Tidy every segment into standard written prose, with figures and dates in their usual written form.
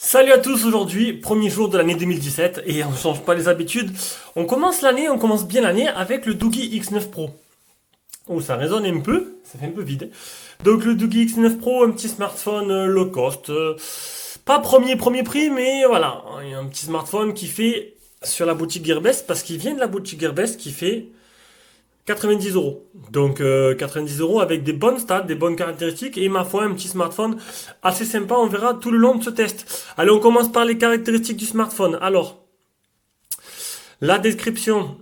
Salut à tous, aujourd'hui, premier jour de l'année 2017 et on ne change pas les habitudes. On commence l'année, on commence bien l'année avec le Doogie X9 Pro. Oh, ça résonne un peu, ça fait un peu vide. Donc le Doogie X9 Pro, un petit smartphone low cost. Pas premier prix, mais voilà, il y a un petit smartphone qui fait sur la boutique Gearbest, parce qu'il vient de la boutique Gearbest qui fait 90 euros. Donc 90 euros avec des bonnes stats, des bonnes caractéristiques et ma foi un petit smartphone assez sympa, on verra tout le long de ce test. Allez, on commence par les caractéristiques du smartphone. Alors, la description.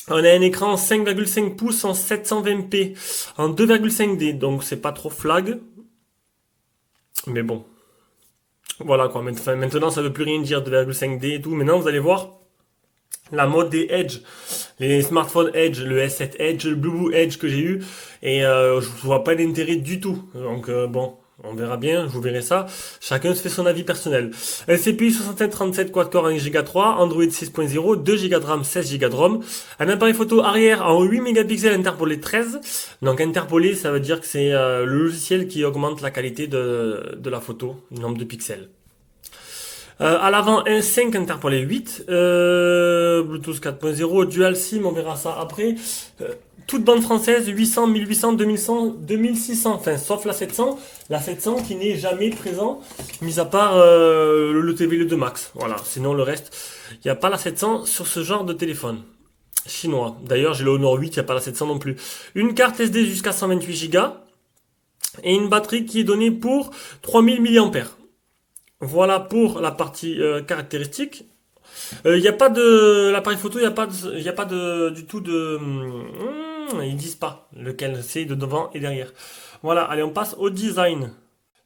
On a un écran 5,5 pouces en 720p en 2,5D, donc c'est pas trop flag. Mais bon, voilà quoi. Maintenant ça veut plus rien dire 2,5D et tout. Maintenant vous allez voir la mode des Edge, les smartphones Edge, le S7 Edge, le Blue Edge que j'ai eu, et je vois pas l'intérêt du tout. Donc bon, on verra bien, je vous verrai ça. Chacun se fait son avis personnel. CPU 6737 quad-core 1Go3, Android 6.0, 2 Go de RAM, 16 Go de ROM, un appareil photo arrière en 8 mégapixels interpolé 13. Donc interpolé, ça veut dire que c'est le logiciel qui augmente la qualité de la photo, le nombre de pixels. À l'avant, un 5 interpolé 8, Bluetooth 4.0, Dual SIM, on verra ça après. Toute bande française, 800, 1800, 2100, 2600, enfin sauf la 700. La 700 qui n'est jamais présent, mis à part le TVL2 Max. Voilà, sinon le reste, il n'y a pas la 700 sur ce genre de téléphone chinois. D'ailleurs, j'ai le Honor 8, il n'y a pas la 700 non plus. Une carte SD jusqu'à 128 Go et une batterie qui est donnée pour 3000 mAh. Voilà pour la partie caractéristique. Il n'y a pas de l'appareil photo, il y a pas de du tout de. Ils disent pas lequel c'est de devant et derrière. Voilà, allez, on passe au design.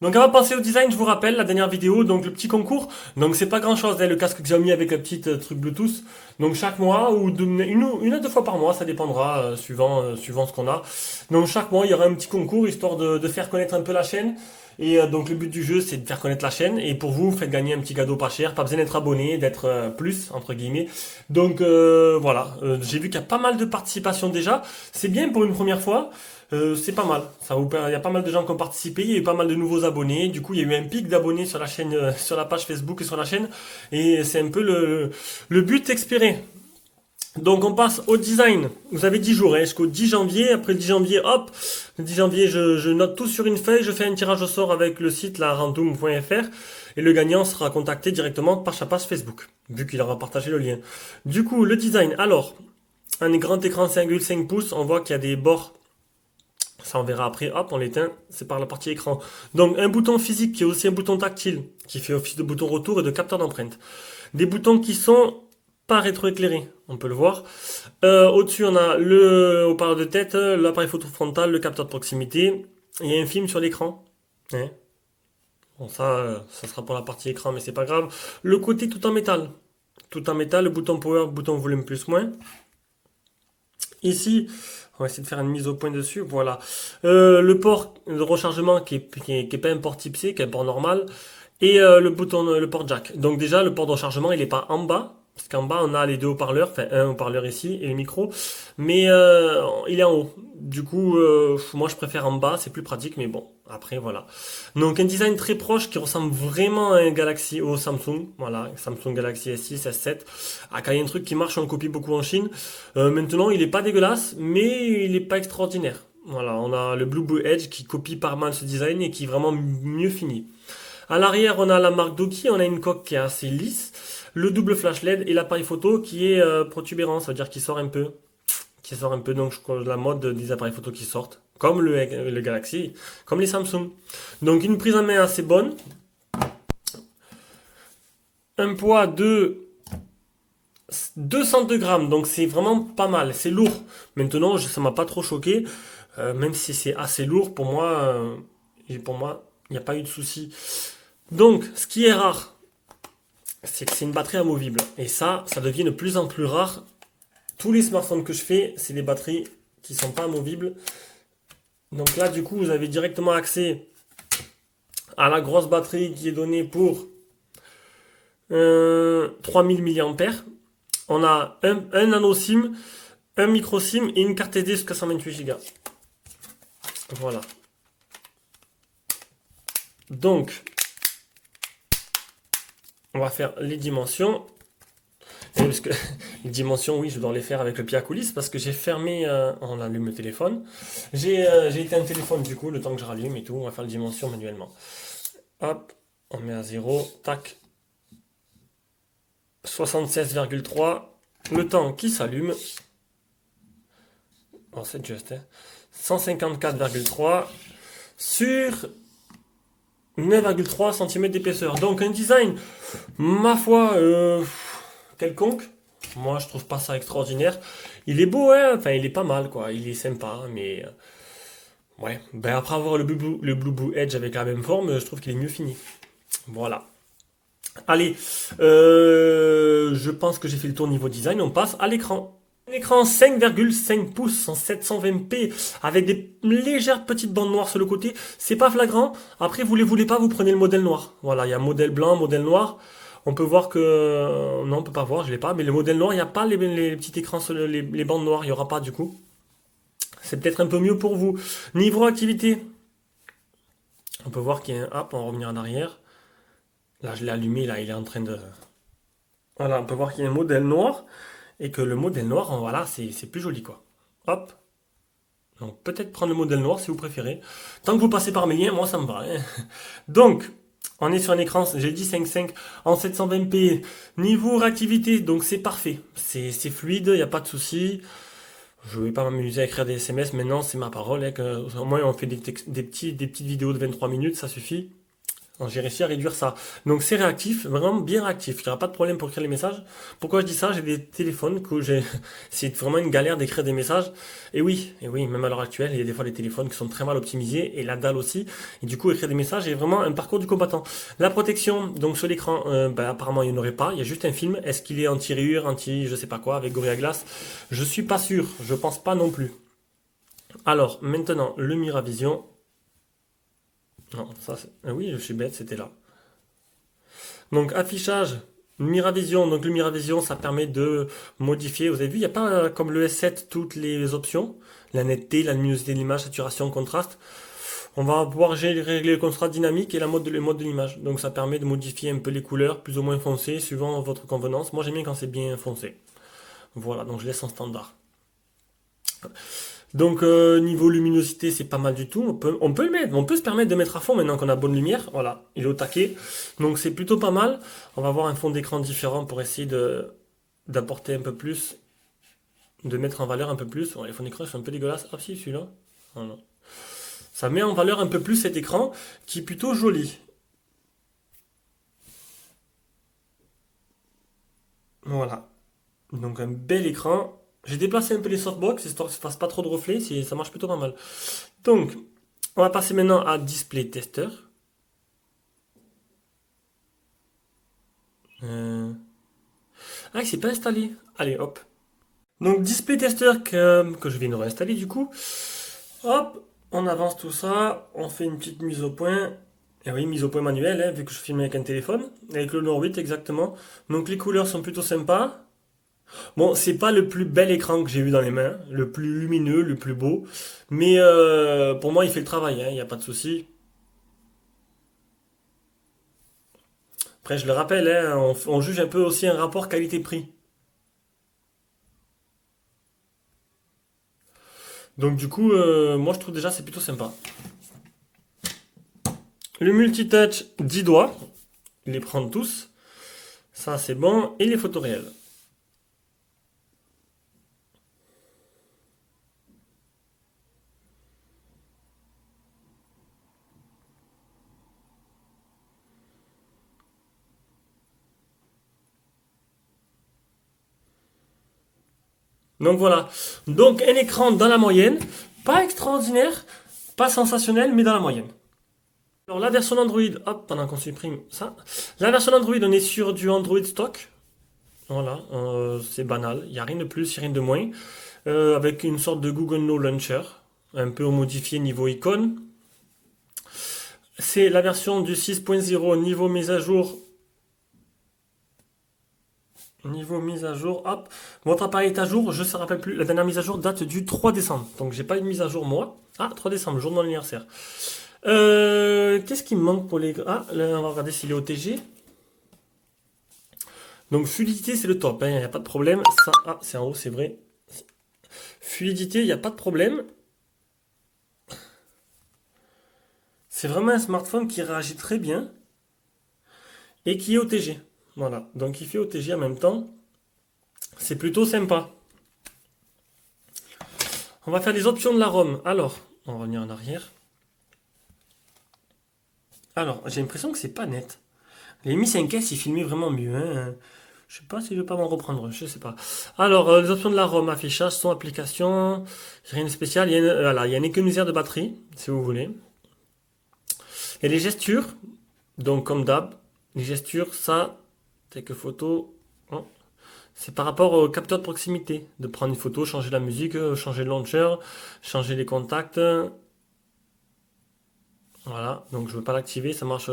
Donc avant de passer au design, je vous rappelle la dernière vidéo, donc le petit concours. Donc c'est pas grand chose, le casque que j'ai mis avec le petit truc Bluetooth. Donc chaque mois ou une à deux fois par mois, ça dépendra suivant ce qu'on a. Donc chaque mois, il y aura un petit concours histoire de faire connaître un peu la chaîne. Et donc le but du jeu, c'est de faire connaître la chaîne. Et pour vous, faites gagner un petit cadeau pas cher. Pas besoin d'être abonné, d'être plus entre guillemets. Donc voilà, j'ai vu qu'il y a pas mal de participation déjà. C'est bien pour une première fois. C'est pas mal. Il y a pas mal de gens qui ont participé. Il y a eu pas mal de nouveaux abonnés. Du coup, il y a eu un pic d'abonnés sur la chaîne, sur la page Facebook et sur la chaîne. Et c'est un peu le but espéré. Donc on passe au design. Vous avez 10 jours, hein, jusqu'au 10 janvier. Après le 10 janvier, hop, le 10 janvier, je note tout sur une feuille. Je fais un tirage au sort avec le site la randoom.fr. Et le gagnant sera contacté directement par sa page Facebook, vu qu'il aura partagé le lien. Du coup, le design. Alors, un grand écran 5,5 pouces. On voit qu'il y a des bords. Ça on verra après, hop, on l'éteint, c'est par la partie écran. Donc un bouton physique qui est aussi un bouton tactile, qui fait office de bouton retour et de capteur d'empreinte. Des boutons qui sont pas rétroéclairés, on peut le voir. Au-dessus on a le haut-parleur de tête, l'appareil photo frontal, le capteur de proximité. Il y a un film sur l'écran. Hein. Bon ça sera pour la partie écran mais c'est pas grave. Le côté tout en métal. Tout en métal, le bouton power, le bouton volume plus moins. Ici, on va essayer de faire une mise au point dessus. Voilà. Le port de rechargement qui est pas un port type C, qui est un port normal. Et le port jack. Donc déjà, le port de rechargement, il n'est pas en bas. Parce qu'en bas, on a les deux haut-parleurs. Enfin, un haut-parleur ici et le micro. Mais il est en haut. Du coup, moi, je préfère en bas. C'est plus pratique, mais bon. Après, voilà. Donc, un design très proche qui ressemble vraiment à un Galaxy, au Samsung. Voilà, Samsung Galaxy S6, S7. Ah, quand il y a un truc qui marche, on copie beaucoup en Chine. Maintenant, il est pas dégueulasse, mais il est pas extraordinaire. Voilà, on a le Blue Edge qui copie pas mal ce design et qui est vraiment mieux fini. À l'arrière, on a la marque Doki, on a une coque qui est assez lisse, le double flash LED et l'appareil photo qui est protubérant, ça veut dire qu'il sort un peu. Qui sort un peu, donc je crois la mode des appareils photo qui sortent, comme le Galaxy, comme les Samsung. Donc une prise en main assez bonne. Un poids de 202 grammes, donc c'est vraiment pas mal, c'est lourd. Maintenant, ça m'a pas trop choqué, même si c'est assez lourd, pour moi, il n'y a pas eu de souci. Donc, ce qui est rare, c'est que c'est une batterie amovible. Et ça devient de plus en plus rare. Tous les smartphones que je fais, c'est des batteries qui sont pas amovibles. Donc là, du coup, vous avez directement accès à la grosse batterie qui est donnée pour 3000 mAh. On a un nano SIM, un micro SIM et une carte SD jusqu'à 128 Go. Voilà. Donc, On va faire les dimensions. Et parce que les dimensions, oui, je dois les faire avec le pied à coulisse parce que j'ai fermé, on allume le téléphone. J'ai éteint le téléphone du coup, le temps que je rallume et tout. On va faire les dimensions manuellement. Hop, on met à 0, tac. 76,3. Le temps qui s'allume. Oh, c'est juste, hein. 154,3 sur 9,3 cm d'épaisseur. Donc un design, ma foi, quelconque. Moi, je trouve pas ça extraordinaire. Il est beau, hein. Enfin, il est pas mal, quoi. Il est sympa, mais ouais. Ben après avoir le Blue Blue Edge avec la même forme, je trouve qu'il est mieux fini. Voilà. Allez, je pense que j'ai fait le tour niveau design. On passe à l'écran. Un écran 5,5 pouces en 720p avec des légères petites bandes noires sur le côté. C'est pas flagrant. Après, vous les voulez pas, vous prenez le modèle noir. Voilà, il y a modèle blanc, modèle noir. On peut voir que... Non, on peut pas voir, je l'ai pas. Mais le modèle noir, il n'y a pas les petits écrans sur les bandes noires. Il n'y aura pas du coup. C'est peut-être un peu mieux pour vous. Niveau activité. On peut voir qu'il y a un... Hop, on va revenir en arrière. Là, je l'ai allumé, là, il est en train de... Voilà, on peut voir qu'il y a un modèle noir. Et que le modèle noir, voilà, c'est plus joli, quoi. Hop. Donc, peut-être prendre le modèle noir si vous préférez. Tant que vous passez par mes liens, moi, ça me va, hein. Donc, on est sur un écran, j'ai dit 5.5 en 720p. Niveau réactivité, donc c'est parfait. C'est fluide, il n'y a pas de souci. Je ne vais pas m'amuser à écrire des SMS. Maintenant, c'est ma parole, hein, au moins, on fait des petites vidéos de 23 minutes, ça suffit. J'ai réussi à réduire ça. Donc c'est réactif, vraiment bien réactif. Il n'y aura pas de problème pour écrire les messages. Pourquoi je dis ça? J'ai des téléphones que j'ai. C'est vraiment une galère d'écrire des messages. Et oui, même à l'heure actuelle, il y a des fois des téléphones qui sont très mal optimisés et la dalle aussi. Et du coup, écrire des messages est vraiment un parcours du combattant. La protection, donc sur l'écran, apparemment il n'y en aurait pas. Il y a juste un film. Est-ce qu'il est anti-rayure, anti je sais pas quoi, avec Gorilla Glass? Je suis pas sûr. Je pense pas non plus. Alors maintenant, le Miravision. Non, ça, oui, je suis bête, c'était là. Donc affichage, Miravision. Donc le Miravision, ça permet de modifier. Vous avez vu, il n'y a pas comme le S7 toutes les options. La netteté, la luminosité de l'image, saturation, contraste. On va pouvoir régler le contraste dynamique et le mode de l'image. Donc ça permet de modifier un peu les couleurs, plus ou moins foncées, suivant votre convenance. Moi j'aime bien quand c'est bien foncé. Voilà, donc je laisse en standard. Donc niveau luminosité, c'est pas mal du tout. On peut le mettre, on peut se permettre de mettre à fond maintenant qu'on a bonne lumière. Voilà, il est au taquet. Donc c'est plutôt pas mal. On va avoir un fond d'écran différent pour essayer d'apporter un peu plus, de mettre en valeur un peu plus. Bon, les fonds d'écran sont un peu dégueulasses. Ah si, celui-là. Voilà. Ça met en valeur un peu plus cet écran qui est plutôt joli. Voilà. Donc un bel écran. J'ai déplacé un peu les softbox, histoire que ça fasse pas trop de reflets, ça marche plutôt pas mal. Donc, on va passer maintenant à Display Tester. Euh, Ah, il s'est pas installé. Allez, hop. Donc, Display Tester que je viens de réinstaller du coup. Hop, on avance tout ça. On fait une petite mise au point. Et oui, mise au point manuelle, hein, vu que je filme avec un téléphone. Avec le Nord 8 exactement. Donc, les couleurs sont plutôt sympas. Bon, c'est pas le plus bel écran que j'ai eu dans les mains, le plus lumineux, le plus beau, mais pour moi il fait le travail, il n'y a pas de souci. Après, je le rappelle, hein, on juge un peu aussi un rapport qualité-prix. Donc du coup, moi je trouve déjà c'est plutôt sympa. Le multitouch 10 doigts, les prendre tous, ça c'est bon, et les photos réelles. Donc voilà, donc un écran dans la moyenne, pas extraordinaire, pas sensationnel, mais dans la moyenne. Alors la version Android, hop, pendant qu'on supprime ça, la version Android, on est sur du Android stock. Voilà, c'est banal, il n'y a rien de plus, il n'y a rien de moins. Avec une sorte de Google No Launcher, un peu modifié niveau icône. C'est la version du 6.0 niveau mise à jour. Niveau mise à jour, hop. Votre appareil est à jour, je ne me rappelle plus. La dernière mise à jour date du 3 décembre. Donc j'ai pas eu de mise à jour moi. Ah, 3 décembre, jour de mon anniversaire. Qu'est-ce qui me manque pour les... Ah, là, on va regarder s'il est OTG. Donc fluidité, c'est le top, il n'y a pas de problème. Ça, ah, c'est en haut, c'est vrai. Fluidité, il n'y a pas de problème. C'est vraiment un smartphone qui réagit très bien et qui est OTG. Voilà, donc il fait OTG en même temps. C'est plutôt sympa. On va faire les options de la ROM. Alors, on va revenir en arrière. Alors, j'ai l'impression que c'est pas net. Les Mi 5S, il filmait vraiment mieux. Hein. Je sais pas si je vais pas m'en reprendre, je sais pas. Alors, les options de la ROM, affichage, son, application, rien de spécial. Voilà, il y a un économiseur de batterie, si vous voulez. Et les gestures, donc comme d'hab, les gestures, ça, quelques photos. Oh, c'est par rapport au capteur de proximité. De prendre une photo, changer la musique, changer le launcher, changer les contacts. Voilà, donc je ne veux pas l'activer, ça marche.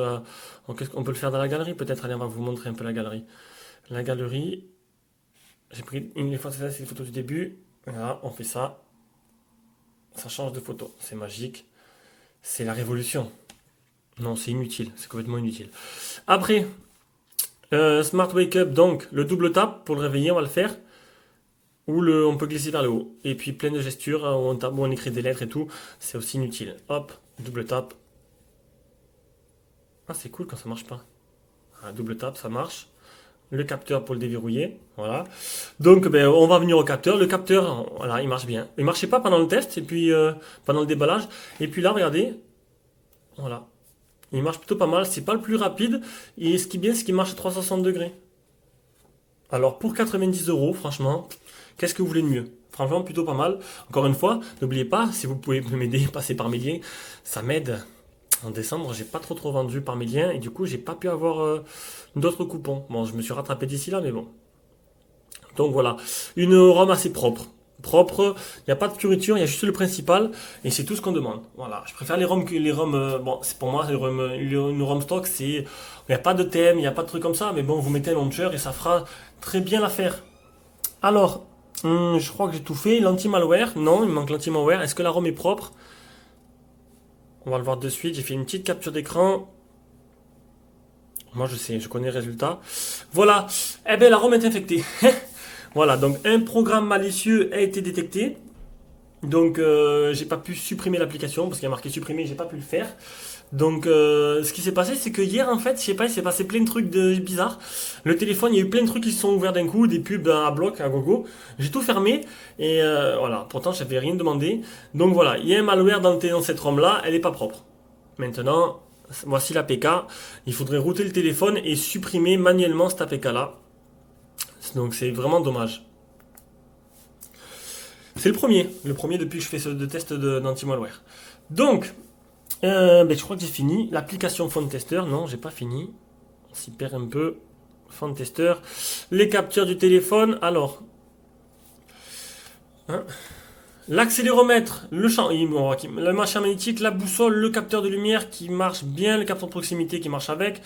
On peut le faire dans la galerie peut-être. Allez, on va vous montrer un peu la galerie. La galerie, j'ai pris une fois, c'est les photos du début. Voilà, on fait ça. Ça change de photo, c'est magique. C'est la révolution. Non, c'est inutile, c'est complètement inutile. Après, Smart Wake Up, donc le double tap pour le réveiller, on va le faire. Ou on peut glisser vers le haut. Et puis plein de gestures, où on écrit des lettres et tout, c'est aussi inutile. Hop, double tap. Ah, c'est cool quand ça marche pas. Un double tap, ça marche. Le capteur pour le déverrouiller, voilà. Donc, ben, on va venir au capteur. Le capteur, voilà, il marche bien. Il marchait pas pendant le test, et puis pendant le déballage. Et puis là, regardez, voilà. Il marche plutôt pas mal. C'est pas le plus rapide. Et ce qui est bien, c'est qu'il marche à 360 degrés. Alors, pour 90 euros, franchement, qu'est-ce que vous voulez de mieux? Franchement, plutôt pas mal. Encore une fois, n'oubliez pas, si vous pouvez m'aider, passer par mes liens, ça m'aide. En décembre, j'ai pas trop vendu par mes liens et du coup, j'ai pas pu avoir d'autres coupons. Bon, je me suis rattrapé d'ici là, mais bon. Donc voilà, une ROM assez propre. Propre, il n'y a pas de fioriture, il y a juste le principal et c'est tout ce qu'on demande. Voilà, je préfère les ROM que les ROM. Bon, c'est pour moi, une ROM stock, il n'y a pas de thème, il n'y a pas de truc comme ça, mais bon, vous mettez un launcher et ça fera très bien l'affaire. Alors, je crois que j'ai tout fait. L'anti-malware, non, il me manque l'anti-malware. Est-ce que la ROM est propre? On va le voir de suite. J'ai fait une petite capture d'écran. Moi, je sais, je connais le résultat. Voilà. Eh bien, la ROM est infectée. Voilà, donc un programme malicieux a été détecté. Donc, j'ai pas pu supprimer l'application parce qu'il y a marqué supprimer, j'ai pas pu le faire. Donc, ce qui s'est passé, c'est que hier, en fait, je sais pas, il s'est passé plein de trucs bizarres. Le téléphone, il y a eu plein de trucs qui se sont ouverts d'un coup, des pubs à bloc, à gogo. J'ai tout fermé et voilà. Pourtant, j'avais rien demandé. Donc voilà, il y a un malware dans cette ROM-là, elle est pas propre. Maintenant, voici l'APK. Il faudrait router le téléphone et supprimer manuellement cette APK-là. Donc, c'est vraiment dommage. C'est le premier depuis que je fais ce test d'anti-malware. Donc, ben, je crois que j'ai fini. L'application Phone Tester, non, j'ai pas fini. On s'y perd un peu. Phone Tester. Les captures du téléphone. Alors, hein, l'accéléromètre, le machin magnétique, la boussole, le capteur de lumière qui marche bien, le capteur de proximité qui marche avec.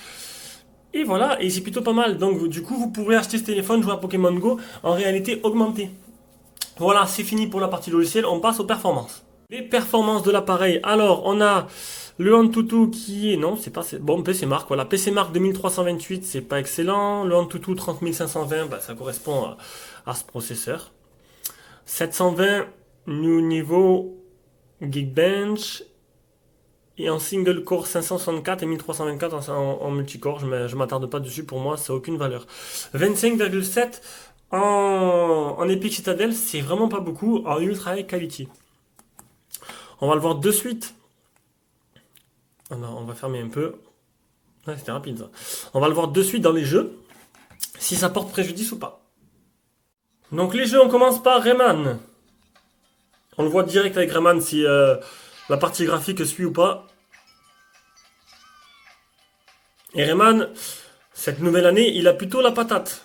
Et voilà, et c'est plutôt pas mal. Donc, du coup, vous pourrez acheter ce téléphone, jouer à Pokémon Go en réalité augmentée. Voilà, c'est fini pour la partie logicielle. On passe aux performances. Les performances de l'appareil. Alors, on a le Antutu qui est... Non, c'est pas... Bon, PC Mark, voilà. PC Mark 2328, c'est pas excellent. Le Antutu 30520, bah, ça correspond à ce processeur. 720, New Niveau, Geekbench. Et en single core 564 et 1324 en multicore. Je m'attarde pas dessus, pour moi, ça n'a aucune valeur. 25,7 en Epic Citadel, c'est vraiment pas beaucoup. En Ultra High Quality. On va le voir de suite. On va fermer un peu. Ouais, c'était rapide ça. On va le voir de suite dans les jeux. Si ça porte préjudice ou pas. Donc les jeux, on commence par Rayman. On le voit direct avec Rayman si la partie graphique suit ou pas. Et Rayman, cette nouvelle année, il a plutôt la patate.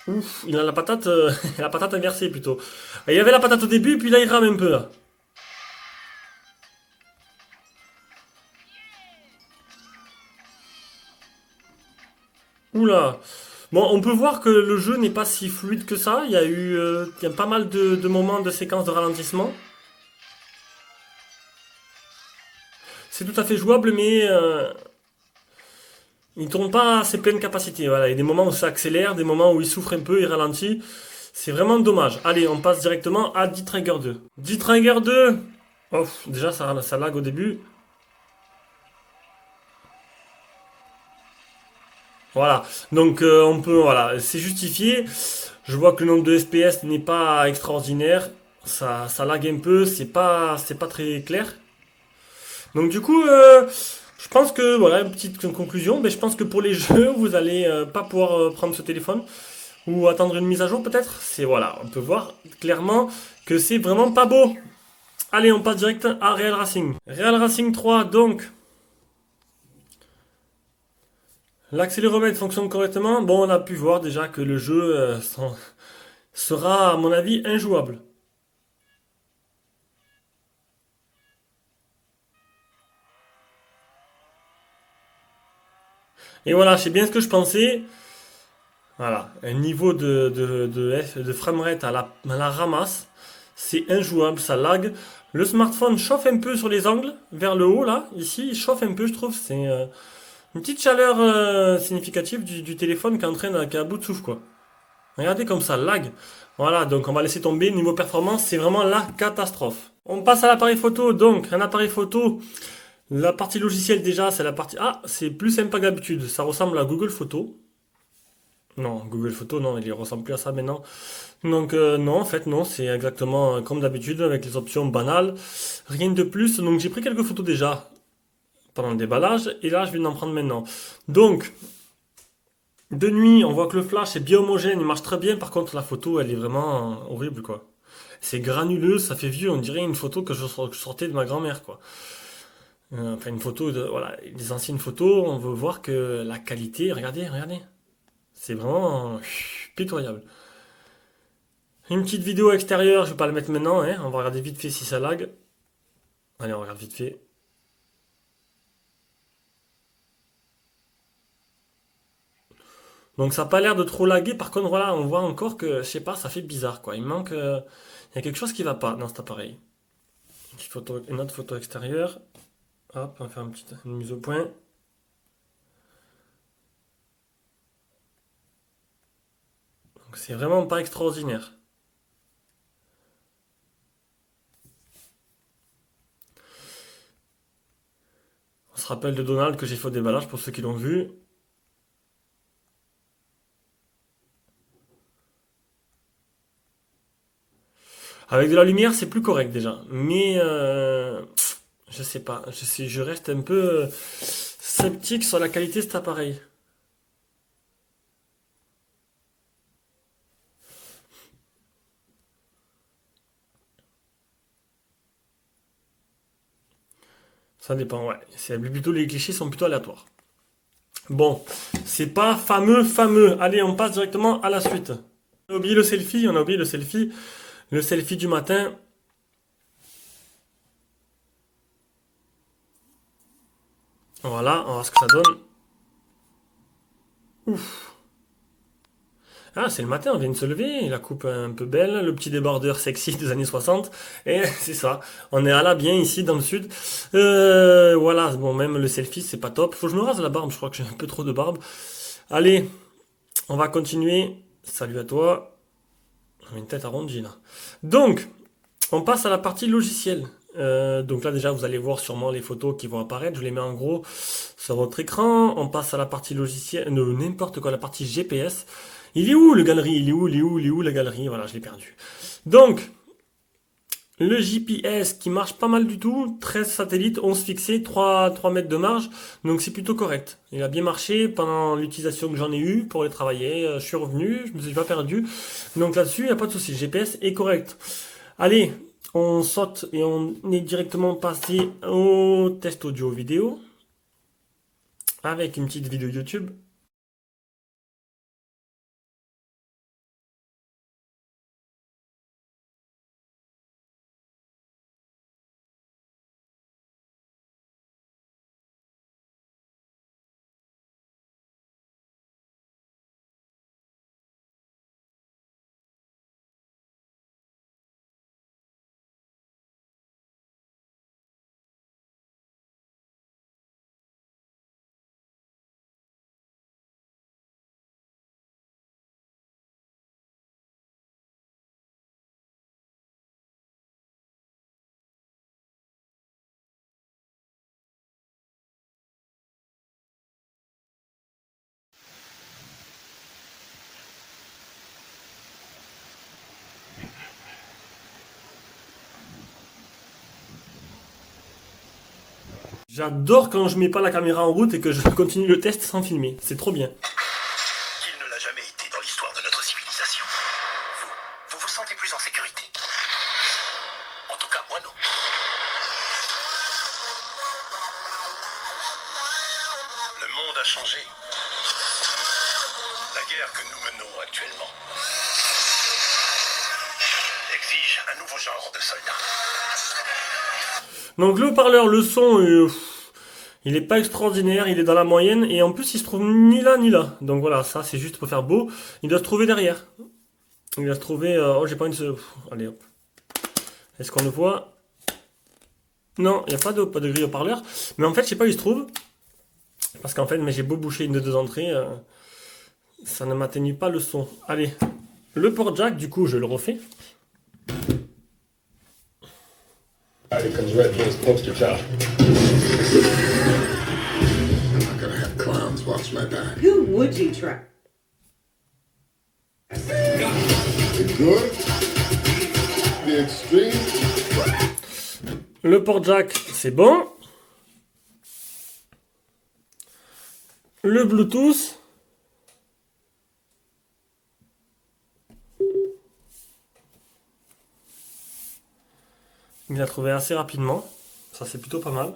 Ouf, il a la patate, la patate inversée plutôt. Il y avait la patate au début, puis là il rame un peu là. Oula. Bon, on peut voir que le jeu n'est pas si fluide que ça. Il y a pas mal de moments de séquences de ralentissement. C'est tout à fait jouable, mais Il tourne pas à ses pleines capacités. Voilà, il y a des moments où ça accélère, des moments où il souffre un peu, il ralentit. C'est vraiment dommage. Allez, on passe directement à D-Trigger 2. D-Trigger 2. Oh, déjà ça lag au début. Voilà. Donc on peut, voilà, c'est justifié. Je vois que le nombre de FPS n'est pas extraordinaire. Ça lag un peu, c'est pas très clair. Donc du coup, je pense que, voilà, une petite conclusion, mais je pense que pour les jeux, vous allez pas pouvoir prendre ce téléphone ou attendre une mise à jour peut-être. C'est voilà, on peut voir clairement que c'est vraiment pas beau. Allez, on passe direct à Real Racing. Real Racing 3, donc l'accéléromètre fonctionne correctement. Bon, on a pu voir déjà que le jeu sera, à mon avis, injouable. Et voilà, c'est bien ce que je pensais. Voilà, un niveau de framerate à la ramasse, c'est injouable, ça lag. Le smartphone chauffe un peu sur les angles, vers le haut là, ici, il chauffe un peu, je trouve. C'est une petite chaleur significative du téléphone qui est à bout de souffle, quoi. Regardez comme ça lag. Voilà, donc on va laisser tomber. Niveau performance, c'est vraiment la catastrophe. On passe à l'appareil photo. Donc, un appareil photo, la partie logicielle déjà, c'est la partie... Ah, c'est plus sympa que d'habitude. Ça ressemble à Google Photos. Non, Google Photos, non, il ne ressemble plus à ça maintenant. Donc non, en fait non, c'est exactement comme d'habitude avec les options banales. Rien de plus. Donc j'ai pris quelques photos déjà pendant le déballage et là je viens d'en prendre maintenant. Donc de nuit, on voit que le flash est bien homogène, il marche très bien. Par contre la photo, elle est vraiment horrible quoi. C'est granuleux, ça fait vieux, on dirait une photo que je sortais de ma grand-mère quoi. Enfin une photo de voilà, des anciennes photos, on veut voir que la qualité, regardez, regardez, c'est vraiment pitoyable. Une petite vidéo extérieure, je vais pas le mettre maintenant, hein. On va regarder vite fait si ça lag. Allez, on regarde vite fait. Donc ça n'a pas l'air de trop laguer, par contre voilà, on voit encore que, je sais pas, ça fait bizarre quoi. Il manque, il y a quelque chose qui va pas dans cet appareil. Une autre photo extérieure. Hop, on va faire une mise au point. Donc c'est vraiment pas extraordinaire. On se rappelle de Donald que j'ai fait au déballage pour ceux qui l'ont vu. Avec de la lumière, c'est plus correct déjà. Mais je sais pas, je reste un peu sceptique sur la qualité de cet appareil. Ça dépend, ouais. Plutôt les clichés sont plutôt aléatoires. Bon, c'est pas fameux, fameux. Allez, on passe directement à la suite. On a oublié le selfie, on a oublié le selfie. Le selfie du matin. Voilà, on va voir ce que ça donne. Ouf. Ah, c'est le matin, on vient de se lever. La coupe un peu belle, le petit débardeur sexy des années 60. Et c'est ça. On est à la bien ici dans le sud. Voilà, bon, même le selfie, c'est pas top. Faut que je me rase la barbe, je crois que j'ai un peu trop de barbe. Allez, on va continuer. Salut à toi. J'ai une tête arrondie là. Donc, on passe à la partie logicielle. Donc là déjà vous allez voir sûrement les photos qui vont apparaître. Je les mets en gros sur votre écran. On passe à la partie logicielle, n'importe quoi, la partie GPS. Il est où le galerie? Il est où la galerie? Voilà, je l'ai perdu. Donc le GPS qui marche pas mal du tout. 13 satellites, 11 fixés, 3 mètres de marge. Donc c'est plutôt correct. Il a bien marché pendant l'utilisation que j'en ai eue pour les travailler. Je suis revenu, je me suis pas perdu. Donc là-dessus, il n'y a pas de souci. Le GPS est correct. Allez, on saute et on est directement passé au test audio vidéo avec une petite vidéo YouTube. J'adore quand je mets pas la caméra en route et que je continue le test sans filmer. C'est trop bien. Il ne l'a jamais été dans l'histoire de notre civilisation. Vous vous sentez plus en sécurité? En tout cas, moi non. Le monde a changé. La guerre que nous menons actuellement exige un nouveau genre de soldats. Donc le haut-parleur, le son, il est pas extraordinaire, il est dans la moyenne et en plus il se trouve ni là ni là. Donc voilà, ça c'est juste pour faire beau. Il doit se trouver derrière. Il doit se trouver. Oh, j'ai pas une. Allez hop. Est-ce qu'on le voit? Non, il n'y a pas de grille haut-parleur. Mais en fait, je sais pas où il se trouve. Parce qu'en fait, mais j'ai beau boucher une de deux entrées, ça ne m'atténue pas le son. Allez, le port jack, du coup, je le refais. Here comes Red Bull's poster child. I'm not gonna have clowns watch my back. Who would you try? The good, the extreme. Le port jack, c'est bon. Le Bluetooth. Il a trouvé assez rapidement. Ça, c'est plutôt pas mal.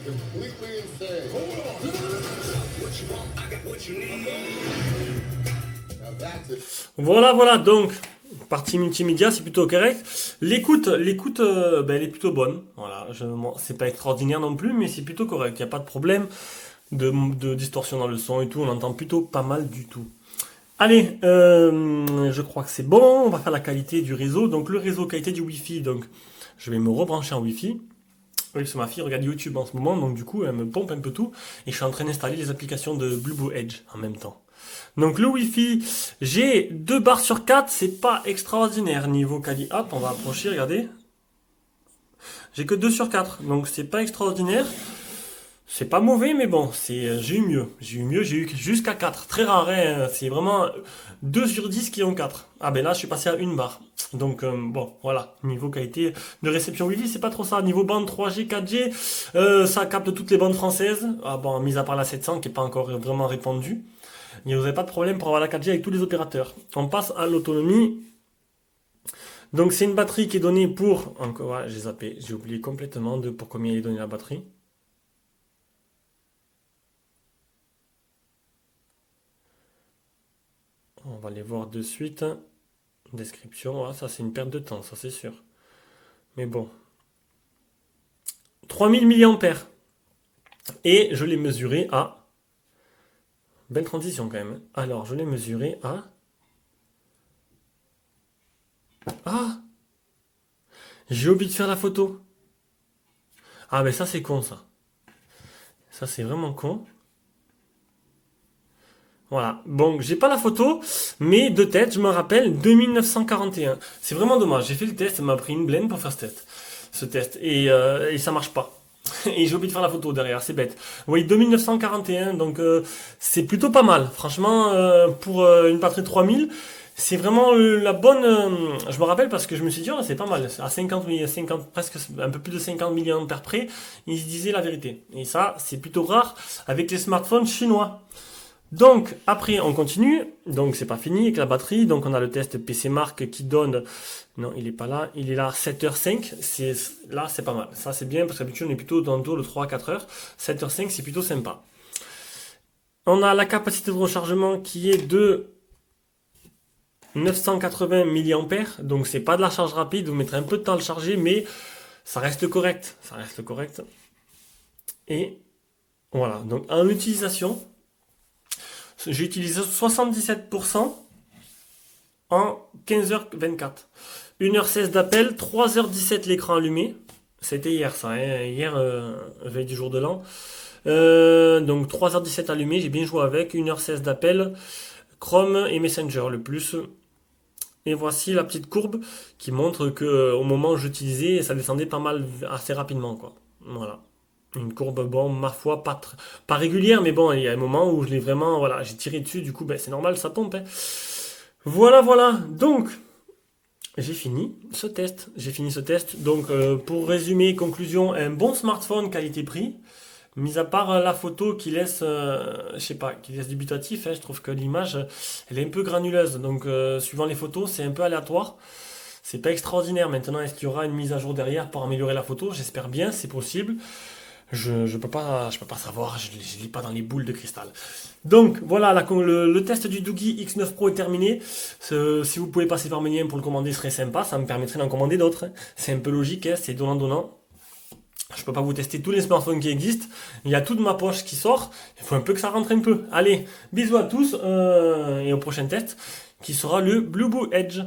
Completely insane. Now that's it. Voilà, donc, partie multimédia, c'est plutôt correct. L'écoute, elle est plutôt bonne. Voilà, c'est pas extraordinaire non plus, mais c'est plutôt correct. Il n'y a pas de problème de distorsion dans le son et tout. On entend plutôt pas mal du tout. Allez, je crois que c'est bon. On va faire la qualité du réseau. Donc, le réseau, qualité du Wi-Fi. Donc, je vais me rebrancher en Wi-Fi. Oui, parce que ma fille regarde YouTube en ce moment, donc du coup, elle me pompe un peu tout. Et je suis en train d'installer les applications de Blue Edge en même temps. Donc le Wi-Fi, j'ai 2 barres sur 4, c'est pas extraordinaire. Niveau quali, hop, on va approcher, regardez. J'ai que 2 sur 4, donc c'est pas extraordinaire. C'est pas mauvais, mais bon, j'ai eu mieux. J'ai eu jusqu'à 4. Très rare, hein, c'est vraiment 2 sur 10 qui ont 4. Ah ben là, je suis passé à une barre. Donc bon, voilà, niveau qualité de réception Wi-Fi, c'est pas trop ça. Niveau bande 3G, 4G, ça capte toutes les bandes françaises. Ah bon, mis à part la 700 qui est pas encore vraiment répandue. Vous n'avez pas de problème pour avoir la 4G avec tous les opérateurs. On passe à l'autonomie. Donc c'est une batterie qui est donnée pour... Encore, ouais, j'ai zappé, j'ai oublié complètement de pour combien il est donné la batterie. On va les voir de suite. Description, ça c'est une perte de temps, ça c'est sûr. Mais bon. 3000 mAh. Et je l'ai mesuré à... Belle transition quand même. Alors, je l'ai mesuré à... Ah! J'ai oublié de faire la photo. Ah, mais ça c'est con ça. Ça c'est vraiment con. Voilà. Bon, j'ai pas la photo, mais de tête, je me rappelle 2941. C'est vraiment dommage. J'ai fait le test, ça m'a pris une blende pour faire ce test. Et ça marche pas. Et j'ai oublié de faire la photo derrière, c'est bête. Vous voyez, 2941, donc c'est plutôt pas mal. Franchement, pour une batterie 3000, c'est vraiment la bonne... je me rappelle parce que je me suis dit, oh, c'est pas mal. À 50, presque un peu plus de 50 mAh près, ils se disaient la vérité. Et ça, c'est plutôt rare avec les smartphones chinois. Donc, après, on continue. Donc, c'est pas fini avec la batterie. Donc, on a le test PC Mark qui donne... Non, il est pas là. Il est là 7h05. Là, c'est pas mal. Ça, c'est bien parce qu'habituellement, on est plutôt dans le dos de 3-4h. 7h05, c'est plutôt sympa. On a la capacité de rechargement qui est de 980 mAh. Donc, c'est pas de la charge rapide. Vous mettrez un peu de temps à le charger, mais ça reste correct. Ça reste correct. Et voilà. Donc, en utilisation... J'ai utilisé 77% en 15h24. 1h16 d'appel, 3h17 l'écran allumé. C'était hier ça, hein. Hier, veille du jour de l'an. Donc 3h17 allumé, j'ai bien joué avec. 1h16 d'appel, Chrome et Messenger le plus. Et voici la petite courbe qui montre que au moment où j'utilisais, ça descendait pas mal assez rapidement, quoi. Voilà. Une courbe, bon, ma foi, pas régulière, mais bon, il y a un moment où je l'ai vraiment, voilà, j'ai tiré dessus, du coup, ben, c'est normal, ça tombe. Hein. Voilà, voilà. Donc, j'ai fini ce test. Donc, pour résumer, conclusion, un bon smartphone qualité-prix. Mis à part la photo qui laisse, je sais pas, qui laisse dubitatif, hein, je trouve que l'image, elle est un peu granuleuse. Donc, suivant les photos, c'est un peu aléatoire. C'est pas extraordinaire. Maintenant, est-ce qu'il y aura une mise à jour derrière pour améliorer la photo? J'espère bien, c'est possible. Je peux pas savoir, je lis pas dans les boules de cristal. Donc voilà, le test du Doogie X9 Pro est terminé. Si vous pouvez passer par mes liens pour le commander, ce serait sympa, ça me permettrait d'en commander d'autres. Hein. C'est un peu logique, hein, c'est donnant-donnant. Je peux pas vous tester tous les smartphones qui existent. Il y a tout de ma poche qui sort. Il faut un peu que ça rentre un peu. Allez, bisous à tous et au prochain test qui sera le Blueboo Edge.